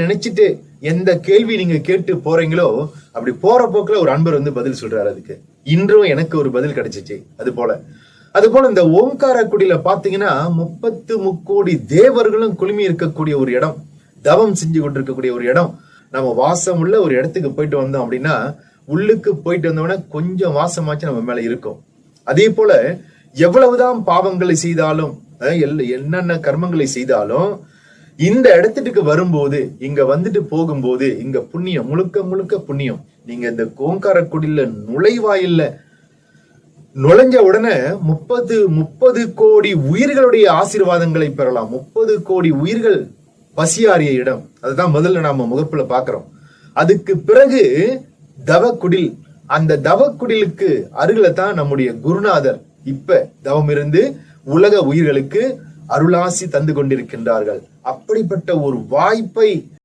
நினைச்சிட்டு எந்த கேள்வி நீங்க கேட்டு போறீங்களோ அப்படி போற போக்குல ஒரு அன்பர் பதில் சொல்றாரு. அதுக்கு இன்றும் எனக்கு ஒரு பதில் கிடைச்சிச்சு. அது போல இந்த ஓம்கார குடியில பாத்தீங்கன்னா 30 முக்கோடி தேவர்களும் குழுமி இருக்கக்கூடிய ஒரு இடம், தவம் செஞ்சு கொண்டிருக்கக்கூடிய ஒரு இடம். நம்ம வாசம் உள்ள ஒரு இடத்துக்கு போயிட்டு வந்தோம் அப்படின்னா உள்ளுக்கு போயிட்டு வந்தோம்னா கொஞ்சம் வாசமாச்சு நம்ம மேல இருக்கும். அதே போல எவ்வளவுதான் பாவங்களை செய்தாலும் என்னென்ன கர்மங்களை செய்தாலும் இந்த இடத்துக்கு வரும்போது இங்க வந்துட்டு போகும்போது இங்க புண்ணியம் முழுக்க முழுக்க புண்ணியம். நீங்க இந்த ஓங்காரக்குடியில நுழைவாயில்ல நுழைஞ்ச உடனே 30 கோடி உயிர்களுடைய ஆசீர்வாதங்களை பெறலாம். 30 கோடி உயிர்கள் பசியாறிய இடம். அதுதான் முதல்ல நாம முகப்புல பாக்குறோம். அதுக்கு பிறகு தவக்குடில், அந்த தவக்குடிலுக்கு அருகில தான் நம்முடைய குருநாதர் இப்ப தவம் இருந்து உலக உயிர்களுக்கு அருளாசி தந்து கொண்டிருக்கின்றார்கள். அப்படிப்பட்ட ஒரு வாய்ப்பை